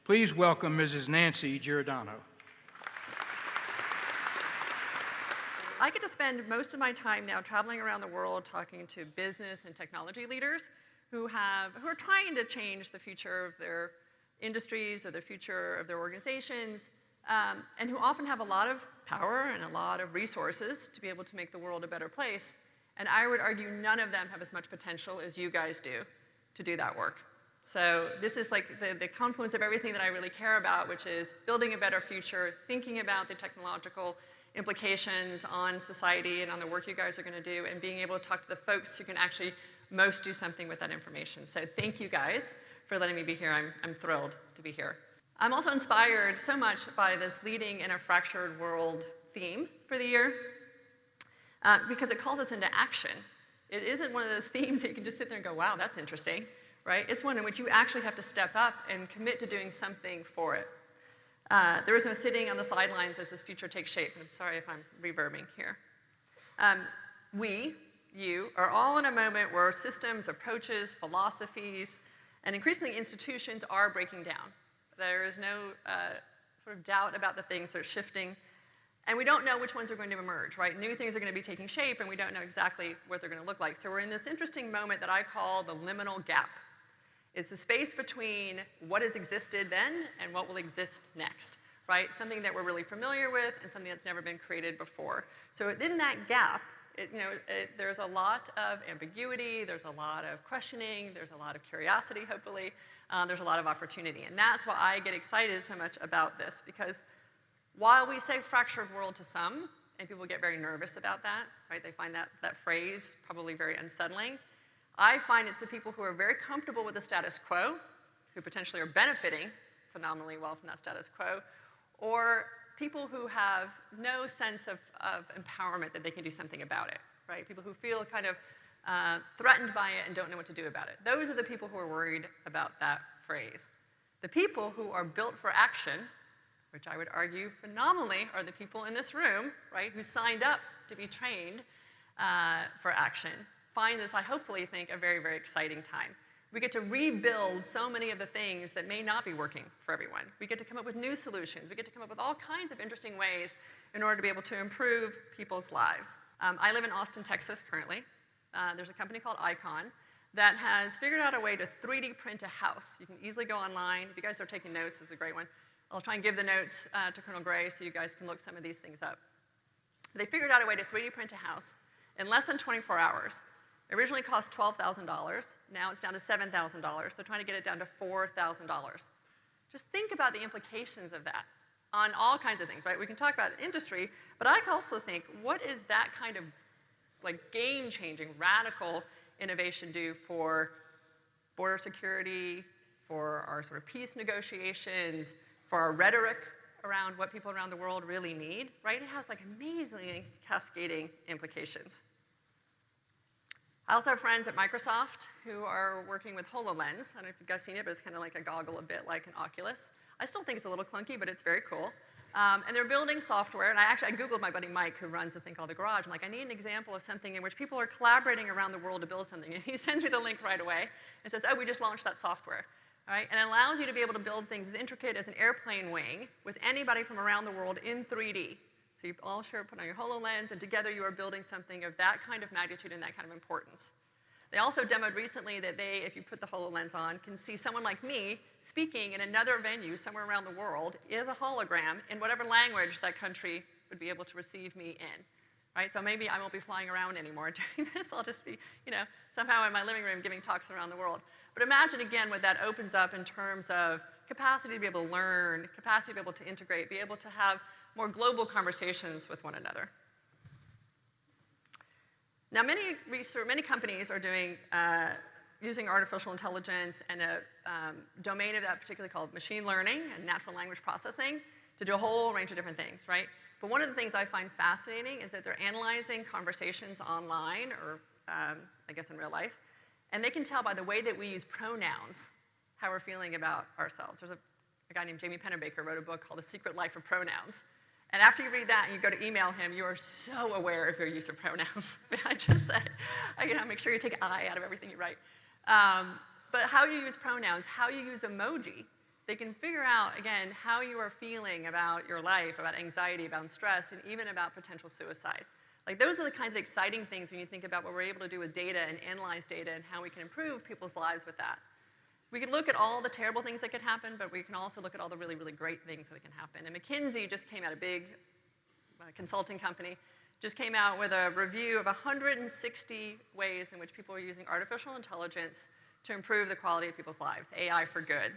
Please welcome Mrs. Nancy Giordano. I get to spend most of my time now traveling around the world talking to business and technology leaders who are trying to change the future of their industries or the future of their organizations, and who often have a lot of power and a lot of resources to be able to make the world a better place. And I would argue none of them have as much potential as you guys do to do that work. So this is like the confluence of everything that I really care about, which is building a better future, thinking about the technological implications on society and on the work you guys are going to do, and being able to talk to the folks who can actually most do something with that information. So thank you guys for letting me be here. I'm thrilled to be here. I'm also inspired so much by this leading in a fractured world theme for the year, because it calls us into action. It isn't one of those themes that you can just sit there and go, wow, that's interesting, right? It's one in which you actually have to step up and commit to doing something for it. There is no sitting on the sidelines as this future takes shape. And I'm sorry if I'm reverbing here. You are all in a moment where systems, approaches, philosophies, and increasingly institutions are breaking down. There is no sort of doubt about the things that are shifting. And we don't know which ones are going to emerge, right? New things are going to be taking shape, and we don't know exactly what they're going to look like. So we're in this interesting moment that I call the liminal gap. It's the space between what has existed then and what will exist next, right? Something that we're really familiar with and something that's never been created before. So in that gap, there's a lot of ambiguity, there's a lot of questioning, there's a lot of curiosity, hopefully. There's a lot of opportunity. And that's why I get excited so much about this, because while we say fractured world to some, and people get very nervous about that, right? They find that phrase probably very unsettling. I find it's the people who are very comfortable with the status quo, who potentially are benefiting phenomenally well from that status quo, or people who have no sense of empowerment that they can do something about it, right? People who feel kind of threatened by it and don't know what to do about it. Those are the people who are worried about that phrase. The people who are built for action, which I would argue phenomenally are the people in this room, right, who signed up to be trained for action, find this, I hopefully think, a very, very exciting time. We get to rebuild so many of the things that may not be working for everyone. We get to come up with new solutions. We get to come up with all kinds of interesting ways in order to be able to improve people's lives. I live in Austin, Texas currently. There's a company called Icon that has figured out a way to 3D print a house. You can easily go online. If you guys are taking notes, this is a great one. I'll try and give the notes to Colonel Gray so you guys can look some of these things up. They figured out a way to 3D print a house in less than 24 hours. It originally cost $12,000. Now it's down to $7,000. They're trying to get it down to $4,000. Just think about the implications of that on all kinds of things, right? We can talk about industry, but I also think, what is that kind of like game-changing, radical innovation do for border security, for our sort of peace negotiations, for our rhetoric around what people around the world really need, right? It has like amazingly cascading implications. I also have friends at Microsoft who are working with HoloLens. I don't know if you guys seen it, but it's kind of like a goggle, a bit like an Oculus. I still think it's a little clunky, but it's very cool. And they're building software, and I Googled my buddy Mike, who runs a thing called The Garage. I'm like, I need an example of something in which people are collaborating around the world to build something. And he sends me the link right away and says, oh, we just launched that software. All right? And it allows you to be able to build things as intricate as an airplane wing with anybody from around the world in 3D. So you all put on your HoloLens, and together you are building something of that kind of magnitude and that kind of importance. They also demoed recently that they, if you put the HoloLens on, can see someone like me speaking in another venue somewhere around the world as a hologram in whatever language that country would be able to receive me in. Right? So maybe I won't be flying around anymore doing this. I'll just be, somehow in my living room giving talks around the world. But imagine, again, what that opens up in terms of capacity to be able to learn, capacity to be able to integrate, be able to have more global conversations with one another. Now, many companies are doing, using artificial intelligence and a domain of that particularly called machine learning and natural language processing to do a whole range of different things, right? But one of the things I find fascinating is that they're analyzing conversations online or, I guess, in real life, and they can tell by the way that we use pronouns how we're feeling about ourselves. There's a guy named Jamie Pennebaker wrote a book called The Secret Life of Pronouns. And after you read that and you go to email him, you are so aware of your use of pronouns. I just said, make sure you take I out of everything you write. But how you use pronouns, how you use emoji, They can figure out, again, how you are feeling about your life, about anxiety, about stress, and even about potential suicide. Like, those are the kinds of exciting things when you think about what we're able to do with data and analyze data and how we can improve people's lives with that. We can look at all the terrible things that could happen, but we can also look at all the really, really great things that can happen. And McKinsey just came out, a big consulting company, just came out with a review of 160 ways in which people are using artificial intelligence to improve the quality of people's lives, AI for good.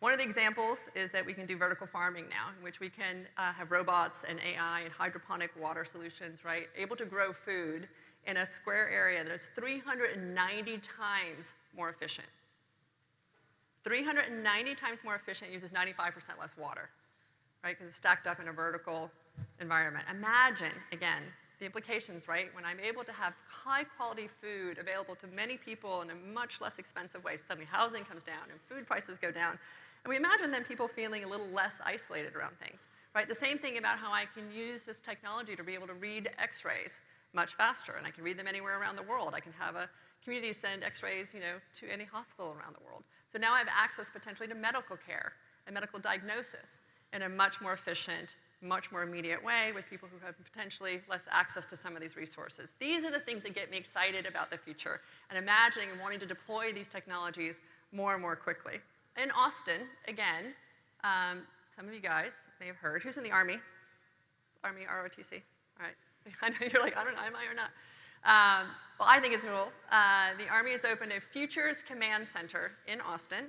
One of the examples is that we can do vertical farming now, in which we can have robots and AI and hydroponic water solutions, right, able to grow food in a square area that is 390 times more efficient. 390 times more efficient, uses 95% less water, right, because it's stacked up in a vertical environment. Imagine, again, the implications, right, when I'm able to have high-quality food available to many people in a much less expensive way. Suddenly housing comes down and food prices go down. And we imagine then people feeling a little less isolated around things, right? The same thing about how I can use this technology to be able to read x-rays much faster, and I can read them anywhere around the world. I can have a community send x-rays, to any hospital around the world. So now I have access potentially to medical care and medical diagnosis in a much more efficient, much more immediate way with people who have potentially less access to some of these resources. These are the things that get me excited about the future and imagining and wanting to deploy these technologies more and more quickly. In Austin, again, some of you guys may have heard, who's in the Army? Army, ROTC, all right. I know you're like, I don't know, am I or not? Well, I think it's cool. The Army has opened a Futures Command Center in Austin.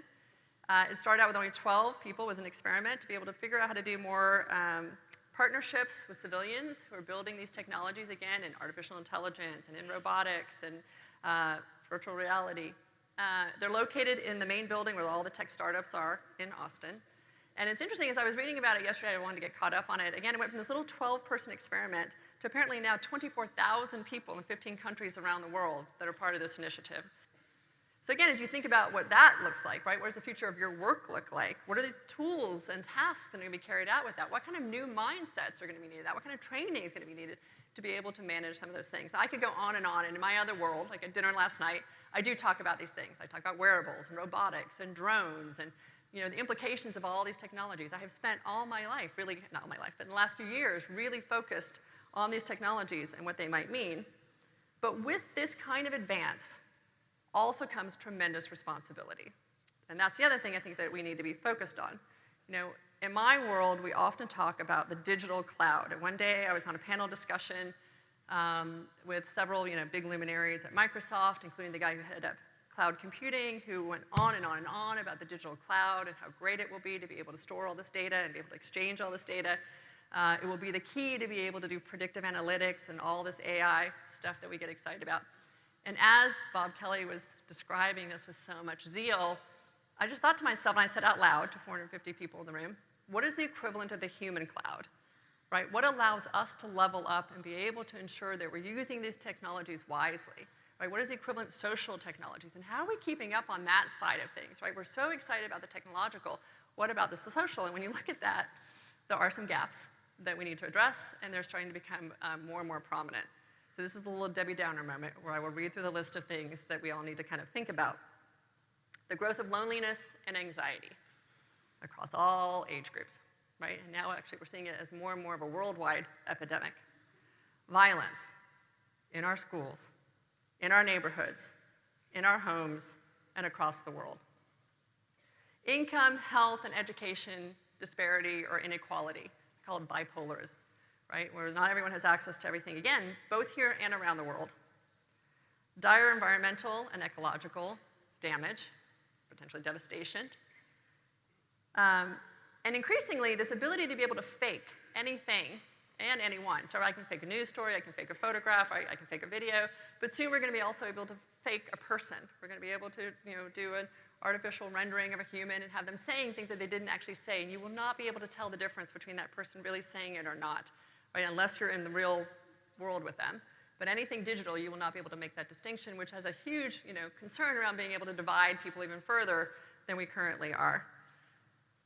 It started out with only 12 people. It was an experiment to be able to figure out how to do more partnerships with civilians who are building these technologies, again, in artificial intelligence and in robotics and virtual reality. They're located in the main building where all the tech startups are in Austin. And it's interesting, as I was reading about it yesterday, I wanted to get caught up on it. Again, it went from this little 12-person experiment to apparently now 24,000 people in 15 countries around the world that are part of this initiative. So again, as you think about what that looks like, right, what does the future of your work look like? What are the tools and tasks that are going to be carried out with that? What kind of new mindsets are going to be needed? What kind of training is going to be needed to be able to manage some of those things? I could go on, and in my other world, like at dinner last night, I do talk about these things. I talk about wearables and robotics and drones and the implications of all these technologies. I have spent all my life, really, not all my life, but in the last few years, really focused on these technologies and what they might mean. But with this kind of advance also comes tremendous responsibility. And that's the other thing I think that we need to be focused on. In my world, we often talk about the digital cloud. And one day I was on a panel discussion with several big luminaries at Microsoft, including the guy who headed up cloud computing, who went on and on and on about the digital cloud and how great it will be to be able to store all this data and be able to exchange all this data. It will be the key to be able to do predictive analytics and all this AI stuff that we get excited about. And as Bob Kelly was describing this with so much zeal, I just thought to myself, and I said out loud to 450 people in the room, what is the equivalent of the human cloud? Right? What allows us to level up and be able to ensure that we're using these technologies wisely? Right? What is the equivalent social technologies? And how are we keeping up on that side of things? Right? We're so excited about the technological. What about the social? And when you look at that, there are some gaps that we need to address, and they're starting to become more and more prominent. So this is the little Debbie Downer moment where I will read through the list of things that we all need to kind of think about. The growth of loneliness and anxiety across all age groups, right? And now actually we're seeing it as more and more of a worldwide epidemic. Violence in our schools, in our neighborhoods, in our homes, and across the world. Income, health, and education disparity or inequality, called bipolarism, right? Where not everyone has access to everything, again, both here and around the world. Dire environmental and ecological damage, potentially devastation. And increasingly, this ability to be able to fake anything and anyone. So I can fake a news story, I can fake a photograph, I can fake a video, but soon we're going to be also able to fake a person. We're going to be able to do an artificial rendering of a human and have them saying things that they didn't actually say, and you will not be able to tell the difference between that person really saying it or not, right? Unless you're in the real world with them. But anything digital, you will not be able to make that distinction, which has a huge concern around being able to divide people even further than we currently are.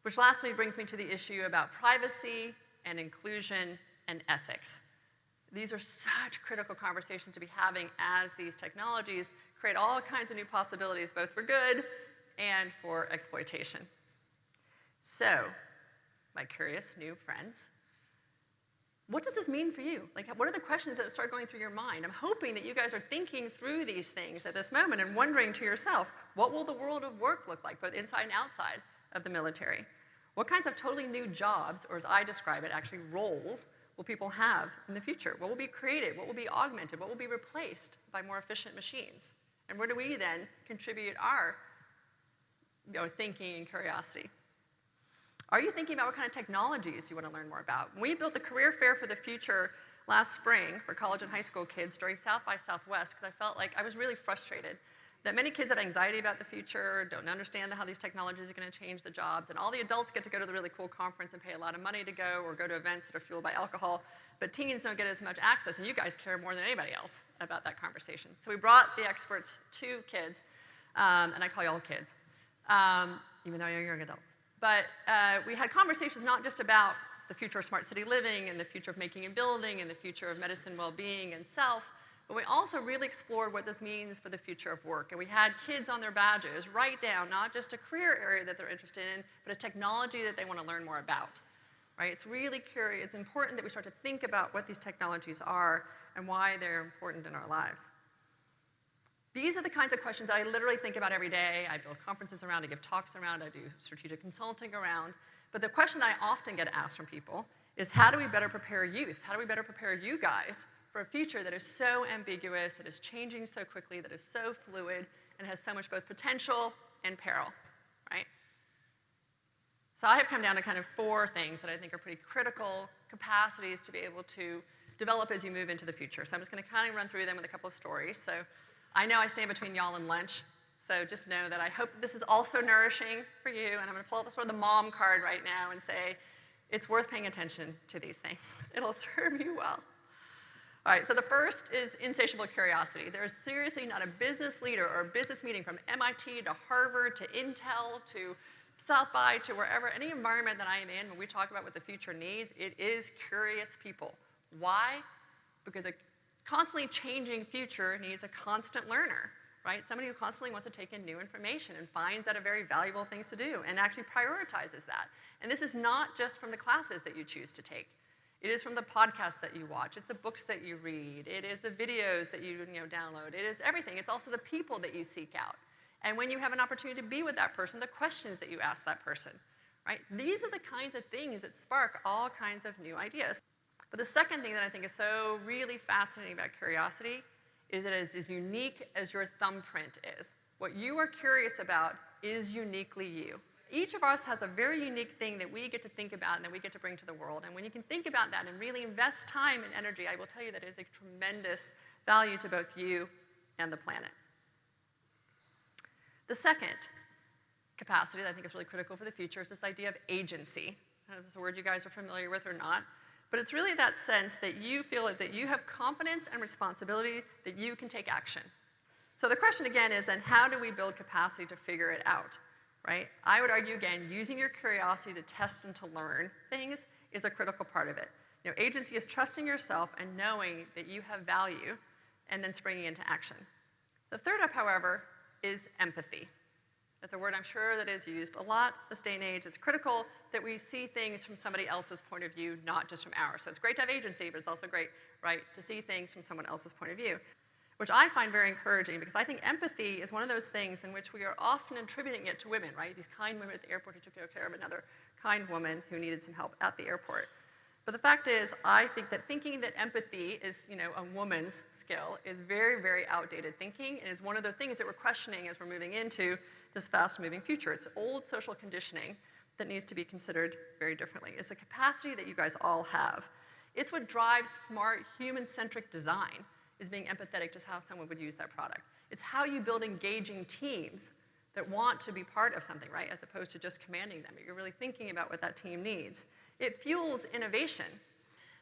Which lastly brings me to the issue about privacy and inclusion and ethics. These are such critical conversations to be having as these technologies create all kinds of new possibilities, both for good and for exploitation. So, my curious new friends, what does this mean for you? Like, what are the questions that start going through your mind? I'm hoping that you guys are thinking through these things at this moment and wondering to yourself, what will the world of work look like, both inside and outside of the military? What kinds of totally new jobs, or as I describe it, actually roles, will people have in the future? What will be created? What will be augmented? What will be replaced by more efficient machines? And where do we then contribute our thinking and curiosity? Are you thinking about what kind of technologies you want to learn more about? We built the Career Fair for the Future last spring for college and high school kids during South by Southwest because I felt like I was really frustrated that many kids have anxiety about the future, don't understand how these technologies are going to change the jobs, and all the adults get to go to the really cool conference and pay a lot of money to go or go to events that are fueled by alcohol, but teens don't get as much access, and you guys care more than anybody else about that conversation. So we brought the experts to kids, and I call you all kids, even though you're young adults. But we had conversations not just about the future of smart city living and the future of making and building and the future of medicine, well-being, and self, but we also really explored what this means for the future of work. And we had kids on their badges write down not just a career area that they're interested in, but a technology that they want to learn more about. Right? It's really curious. It's important that we start to think about what these technologies are and why they're important in our lives. These are the kinds of questions that I literally think about every day. I build conferences around, I give talks around, I do strategic consulting around. But the question I often get asked from people is, how do we better prepare youth? How do we better prepare you guys for a future that is so ambiguous, that is changing so quickly, that is so fluid, and has so much both potential and peril, right? So I have come down to kind of 4 things that I think are pretty critical capacities to be able to develop as you move into the future. So I'm just going to kind of run through them with a couple of stories. So I know I stand between y'all and lunch, so just know that I hope that this is also nourishing for you, and I'm going to pull up sort of the mom card right now and say, it's worth paying attention to these things. It'll serve you well. All right, so the first is insatiable curiosity. There is seriously not a business leader or a business meeting from MIT to Harvard to Intel to South by to wherever, any environment that I am in, when we talk about what the future needs, it is curious people. Why? Because a constantly changing future needs a constant learner, right? Somebody who constantly wants to take in new information and finds that a very valuable thing to do and actually prioritizes that. And this is not just from the classes that you choose to take. It is from the podcasts that you watch. It's the books that you read. It is the videos that you download. It is everything. It's also the people that you seek out. And when you have an opportunity to be with that person, the questions that you ask that person, right? These are the kinds of things that spark all kinds of new ideas. But the second thing that I think is so really fascinating about curiosity is that it is as unique as your thumbprint is. What you are curious about is uniquely you. Each of us has a very unique thing that we get to think about and that we get to bring to the world. And when you can think about that and really invest time and energy, I will tell you that it is a tremendous value to both you and the planet. The second capacity that I think is really critical for the future is this idea of agency. I don't know if it's a word you guys are familiar with or not, but it's really that sense that you feel that you have confidence and responsibility that you can take action. So the question again is then, how do we build capacity to figure it out? Right? I would argue, again, using your curiosity to test and to learn things is a critical part of it. Agency is trusting yourself and knowing that you have value and then springing into action. The third up, however, is empathy. That's a word I'm sure that is used a lot this day and age. It's critical that we see things from somebody else's point of view, not just from ours. So it's great to have agency, but it's also great, right, to see things from someone else's point of view, which I find very encouraging because I think empathy is one of those things in which we are often attributing it to women, right? These kind women at the airport who took care of another kind woman who needed some help at the airport. But the fact is, I think that thinking that empathy is, a woman's skill is very, very outdated thinking, and is one of the things that we're questioning as we're moving into this fast-moving future. It's old social conditioning that needs to be considered very differently. It's a capacity that you guys all have. It's what drives smart, human-centric design, is being empathetic to how someone would use that product. It's how you build engaging teams that want to be part of something, right, as opposed to just commanding them. But you're really thinking about what that team needs. It fuels innovation.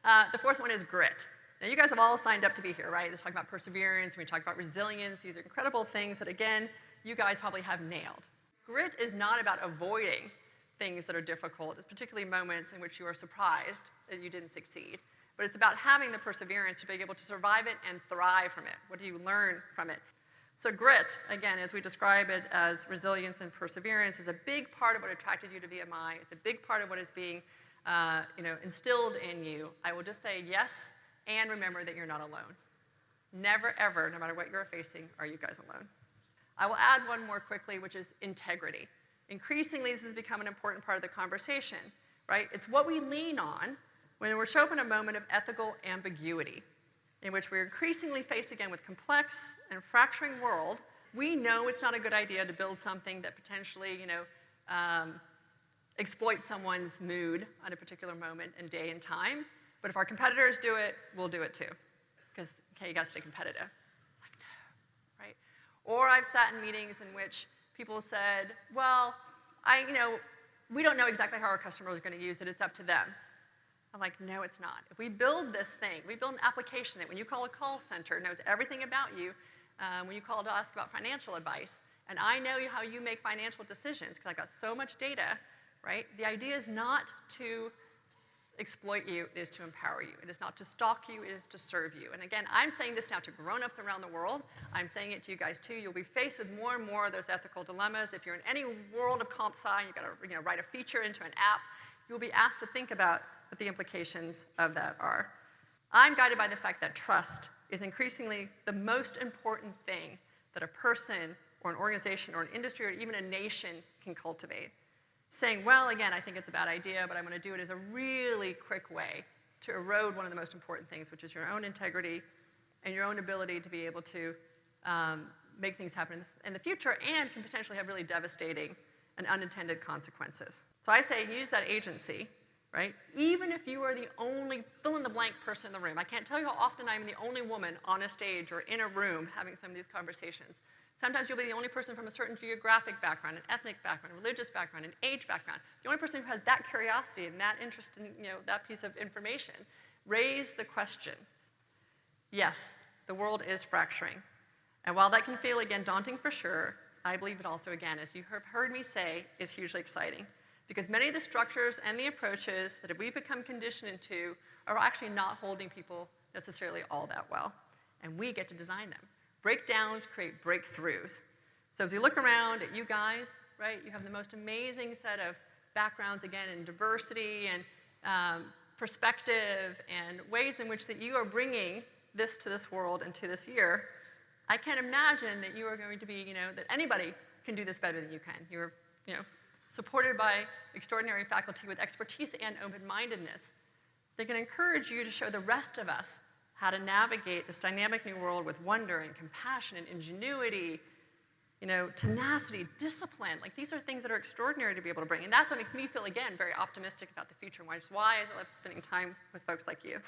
The fourth one is grit. Now, you guys have all signed up to be here, right? Let's talk about perseverance, we talk about resilience. These are incredible things that, again, you guys probably have nailed. Grit is not about avoiding things that are difficult, particularly moments in which you are surprised that you didn't succeed. But it's about having the perseverance to be able to survive it and thrive from it. What do you learn from it? So grit, again, as we describe it as resilience and perseverance, is a big part of what attracted you to VMI. It's a big part of what is being instilled in you. I will just say yes, and remember that you're not alone. Never, ever, no matter what you're facing, are you guys alone. I will add one more quickly, which is integrity. Increasingly, this has become an important part of the conversation, right? It's what we lean on when we're shown in a moment of ethical ambiguity, in which we're increasingly faced again with complex and fracturing world. We know it's not a good idea to build something that potentially, exploits someone's mood at a particular moment and day and time. But if our competitors do it, we'll do it too. Because, okay, you gotta stay competitive. Like, no, right? Or I've sat in meetings in which people said, well, we don't know exactly how our customers are gonna use it, it's up to them. I'm like, no, it's not. If we build this thing, we build an application that when you call a call center, it knows everything about you, when you call to ask about financial advice, and I know how you make financial decisions because I got so much data, right? The idea is not to exploit you, it is to empower you. It is not to stalk you, it is to serve you. And again, I'm saying this now to grown-ups around the world. I'm saying it to you guys too. You'll be faced with more and more of those ethical dilemmas. If you're in any world of comp sci, you've got to write a feature into an app, you'll be asked to think about what the implications of that are. I'm guided by the fact that trust is increasingly the most important thing that a person or an organization or an industry or even a nation can cultivate. Saying, well, again, I think it's a bad idea, but I'm going to do it, is a really quick way to erode one of the most important things, which is your own integrity and your own ability to be able to make things happen in the future and can potentially have really devastating and unintended consequences. So I say use that agency, right? Even if you are the only fill-in-the-blank person in the room. I can't tell you how often I'm the only woman on a stage or in a room having some of these conversations. Sometimes you'll be the only person from a certain geographic background, an ethnic background, religious background, an age background. The only person who has that curiosity and that interest in that piece of information. Raise the question. Yes, the world is fracturing. And while that can feel, again, daunting for sure, I believe it also, again, as you have heard me say, is hugely exciting. Because many of the structures and the approaches that we've become conditioned into are actually not holding people necessarily all that well. And we get to design them. Breakdowns create breakthroughs. So as you look around at you guys, right, you have the most amazing set of backgrounds, again, in diversity and perspective and ways in which that you are bringing this to this world and to this year. I can't imagine that you are going to be, that anybody can do this better than you can. You're, supported by extraordinary faculty with expertise and open-mindedness. They can encourage you to show the rest of us how to navigate this dynamic new world with wonder and compassion and ingenuity, tenacity, discipline. Like, these are things that are extraordinary to be able to bring. And that's what makes me feel, again, very optimistic about the future, which is why I love spending time with folks like you.